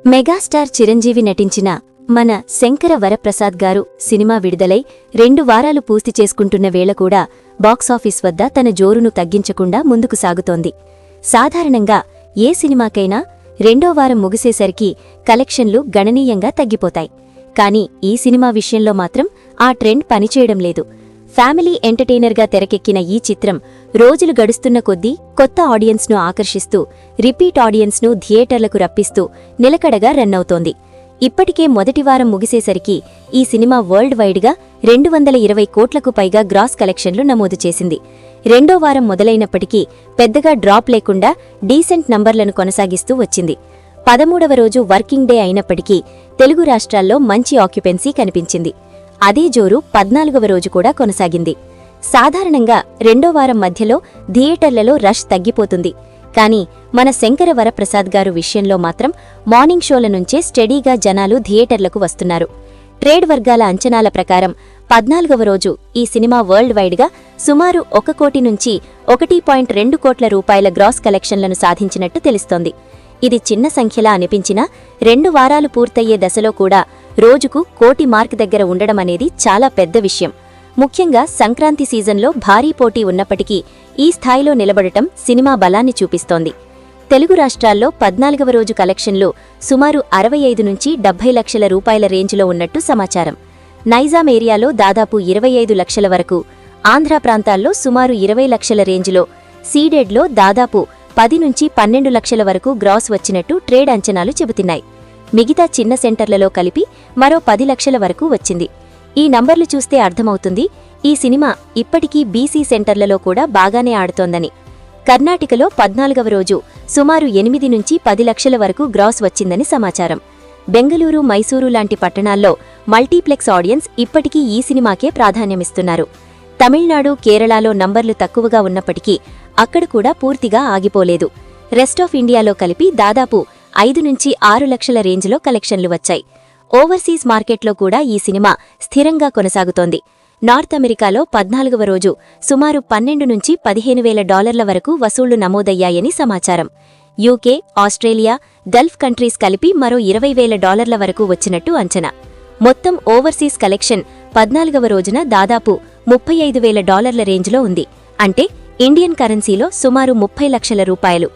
Megastar Chiranjeevi నటించిన మన శంకర వరప్రసాద్ గారు సినిమా విడుదలై 2 వారాలు పూర్తి చేసుకుంటున్న వేళ కూడా బాక్సాఫీస్ వద్ద తన జోరును తగ్గించకుండా ముందుకు సాగుతోంది. సాధారణంగా ఏ సినిమాకైనా 2వ వారం ముగిసేసరికి కలెక్షన్లు గణనీయంగా తగ్గిపోతాయి. కానీ ఈ సినిమా విషయంలో మాత్రం ఆ ట్రెండ్ పనిచేయడం లేదు. ఫ్యామిలీ ఎంటర్టైనర్గా తెరకెక్కిన ఈ చిత్రం రోజులు గడుస్తున్న కొద్దీ కొత్త ఆడియన్స్ను ఆకర్షిస్తూ రిపీట్ ఆడియన్స్ను థియేటర్లకు రప్పిస్తూ నిలకడగా రన్నవుతోంది. ఇప్పటికే మొదటి వారం ముగిసేసరికి ఈ సినిమా వరల్డ్ వైడ్గా 220 కోట్లకు పైగా గ్రాస్ కలెక్షన్లు నమోదు చేసింది. 2వ వారం మొదలైనప్పటికీ పెద్దగా డ్రాప్ లేకుండా డీసెంట్ నంబర్లను కొనసాగిస్తూ వచ్చింది. 13వ రోజు వర్కింగ్ డే అయినప్పటికీ తెలుగు రాష్ట్రాల్లో మంచి ఆక్యుపెన్సీ కనిపించింది. అదే జోరు 14వ రోజు కూడా కొనసాగింది. సాధారణంగా 2వ వారం మధ్యలో థియేటర్లలో రష్ తగ్గిపోతుంది. కానీ మన శంకర వరప్రసాద్ గారు విషయంలో మాత్రం మార్నింగ్ షోల నుంచే స్టడీగా జనాలు థియేటర్లకు వస్తున్నారు. ట్రేడ్ వర్గాల అంచనాల ప్రకారం 14వ రోజు ఈ సినిమా వరల్డ్ వైడ్గా సుమారు 1 కోటి నుంచి 1.2 కోట్ల రూపాయల గ్రాస్ కలెక్షన్లను సాధించినట్టు తెలుస్తోంది. ఇది చిన్న సంఖ్యలా అనిపించినా 2 వారాలు పూర్తయ్యే దశలో కూడా రోజుకు కోటి మార్క్ దగ్గర ఉండడం అనేది చాలా పెద్ద విషయం. ముఖ్యంగా సంక్రాంతి సీజన్లో భారీ పోటీ ఉన్నప్పటికీ ఈ స్థాయిలో నిలబడటం సినిమా బలాన్ని చూపిస్తోంది. తెలుగు రాష్ట్రాల్లో 14వ రోజు కలెక్షన్లు సుమారు 65 నుంచి 70 లక్షల రూపాయల రేంజ్లో ఉన్నట్టు సమాచారం. నైజాం ఏరియాలో దాదాపు 25 లక్షల వరకు, ఆంధ్ర ప్రాంతాల్లో సుమారు 20 లక్షల రేంజ్లో, సీడెడ్లో దాదాపు 10 నుంచి 12 లక్షల వరకు గ్రాస్ వచ్చినట్టు ట్రేడ్ అంచనాలు చెబుతున్నాయి. మిగతా చిన్న సెంటర్లలో కలిపి మరో 10 లక్షల వరకు వచ్చింది. ఈ నంబర్లు చూస్తే అర్థమవుతుంది ఈ సినిమా ఇప్పటికీ బీసీ సెంటర్లలో కూడా బాగానే ఆడుతోందని. కర్ణాటకలో 14వ రోజు సుమారు 8 నుంచి 10 లక్షల వరకు గ్రాస్ వచ్చిందని సమాచారం. బెంగళూరు, మైసూరు లాంటి పట్టణాల్లో మల్టీప్లెక్స్ ఆడియన్స్ ఇప్పటికీ ఈ సినిమాకే ప్రాధాన్యమిస్తున్నారు. తమిళనాడు, కేరళలో నంబర్లు తక్కువగా ఉన్నప్పటికీ అక్కడ కూడా పూర్తిగా ఆగిపోలేదు. రెస్ట్ ఆఫ్ ఇండియాలో కలిపి దాదాపు 5 నుంచి 6 లక్షల రేంజ్లో కలెక్షన్లు వచ్చాయి. ఓవర్సీస్ మార్కెట్లో కూడా ఈ సినిమా స్థిరంగా కొనసాగుతోంది. నార్త్ అమెరికాలో 14వ రోజు సుమారు $12,000 నుంచి $15,000 వరకు వసూళ్లు నమోదయ్యాయని సమాచారం. యూకే, ఆస్ట్రేలియా, గల్ఫ్ కంట్రీస్ కలిపి మరో $20,000 వరకు వచ్చినట్టు అంచనా. మొత్తం ఓవర్సీస్ కలెక్షన్ 14వ రోజున దాదాపు $35,000 రేంజ్లో ఉంది. అంటే ఇండియన్ కరెన్సీలో సుమారు 30 లక్షల రూపాయలు.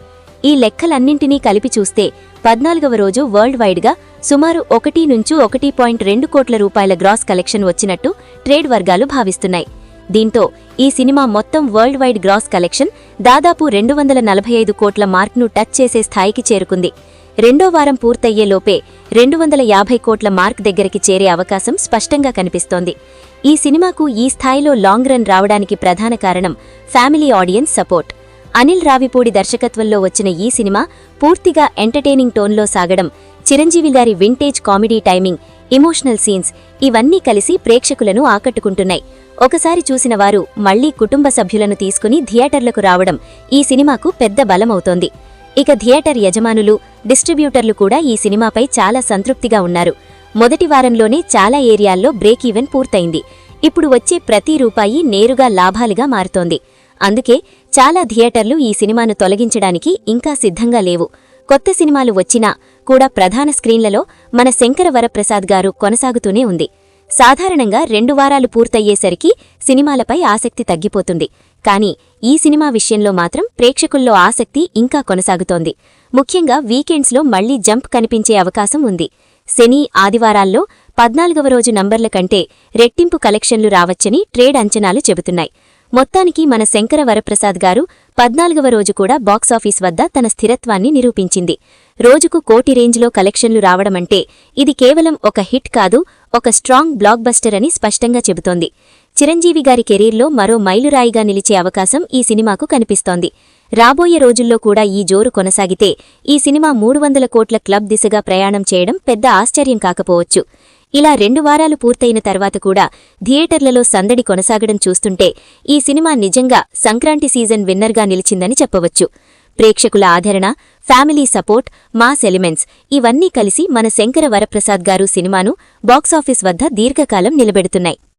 ఈ లెక్కలన్నింటినీ కలిపి చూస్తే 14వ రోజు వరల్డ్ వైడ్గా సుమారు 1 నుంచి 1.2 కోట్ల రూపాయల గ్రాస్ కలెక్షన్ వచ్చినట్టు ట్రేడ్ వర్గాలు భావిస్తున్నాయి. దీంతో ఈ సినిమా మొత్తం వరల్డ్ వైడ్ గ్రాస్ కలెక్షన్ దాదాపు 245 కోట్ల మార్క్ను టచ్ చేసే స్థాయికి చేరుకుంది. 2వ వారం పూర్తయ్యేలోపే 250 కోట్ల మార్క్ దగ్గరికి చేరే అవకాశం స్పష్టంగా కనిపిస్తోంది. ఈ సినిమాకు ఈ స్థాయిలో లాంగ్ రన్ రావడానికి ప్రధాన కారణం family audience support. Anil Ravipudi దర్శకత్వంలో వచ్చిన ఈ సినిమా పూర్తిగా ఎంటర్టైనింగ్ టోన్లో సాగడం, చిరంజీవి గారి vintage comedy timing, emotional scenes ఇవన్నీ కలిసి ప్రేక్షకులను ఆకట్టుకుంటున్నాయి. ఒకసారి చూసిన వారు మళ్లీ కుటుంబ సభ్యులను తీసుకుని థియేటర్లకు రావడం ఈ సినిమాకు పెద్ద బలమవుతోంది. ఇక థియేటర్ యజమానులు, డిస్ట్రిబ్యూటర్లు కూడా ఈ సినిమాపై చాలా సంతృప్తిగా ఉన్నారు. మొదటి వారంలోనే చాలా ఏరియాల్లో బ్రేక్ ఈవెన్ పూర్తయింది. ఇప్పుడు వచ్చే ప్రతి రూపాయి నేరుగా లాభాలుగా మారుతోంది. అందుకే చాలా థియేటర్లు ఈ సినిమాను తొలగించడానికి ఇంకా సిద్ధంగా లేవు. కొత్త సినిమాలు వచ్చినా కూడా ప్రధాన స్క్రీన్లలో మన శంకర వరప్రసాద్ గారు కొనసాగుతూనే ఉంది. సాధారణంగా 2 వారాలు పూర్తయ్యేసరికి సినిమాలపై ఆసక్తి తగ్గిపోతుంది. కానీ ఈ సినిమా విషయంలో మాత్రం ప్రేక్షకుల్లో ఆసక్తి ఇంకా కొనసాగుతోంది. ముఖ్యంగా వీకెండ్స్లో మళ్లీ జంప్ కనిపించే అవకాశం ఉంది. శని, ఆదివారాల్లో 14వ రోజు నంబర్ల కంటే రెట్టింపు కలెక్షన్లు రావచ్చని ట్రేడ్ అంచనాలు చెబుతున్నాయి. మొత్తానికి మన శంకర వరప్రసాద్ గారు 14వ రోజు కూడా బాక్సాఫీస్ వద్ద తన స్థిరత్వాన్ని నిరూపించింది. రోజుకు కోటి రేంజ్లో కలెక్షన్లు రావడమంటే ఇది కేవలం ఒక హిట్ కాదు, ఒక స్ట్రాంగ్ బ్లాక్ బస్టర్ అని స్పష్టంగా చెబుతోంది. చిరంజీవి గారి కెరీర్లో మరో మైలురాయిగా నిలిచే అవకాశం ఈ సినిమాకు కనిపిస్తోంది. రాబోయే రోజుల్లో కూడా ఈ జోరు కొనసాగితే ఈ సినిమా 300 కోట్ల క్లబ్ దిశగా ప్రయాణం చేయడం పెద్ద ఆశ్చర్యం కాకపోవచ్చు. ఇలా 2 వారాలు పూర్తయిన తర్వాత కూడా థియేటర్లలో సందడి కొనసాగడం చూస్తుంటే ఈ సినిమా నిజంగా సంక్రాంతి సీజన్ విన్నర్గా నిలిచిందని చెప్పవచ్చు. ప్రేక్షకుల ఆదరణ, ఫ్యామిలీ సపోర్ట్, మాస్ ఎలిమెంట్స్ ఇవన్నీ కలిసి మన శంకర వరప్రసాద్ గారు సినిమాను బాక్సాఫీస్ వద్ద దీర్ఘకాలం నిలబెడుతున్నాయి.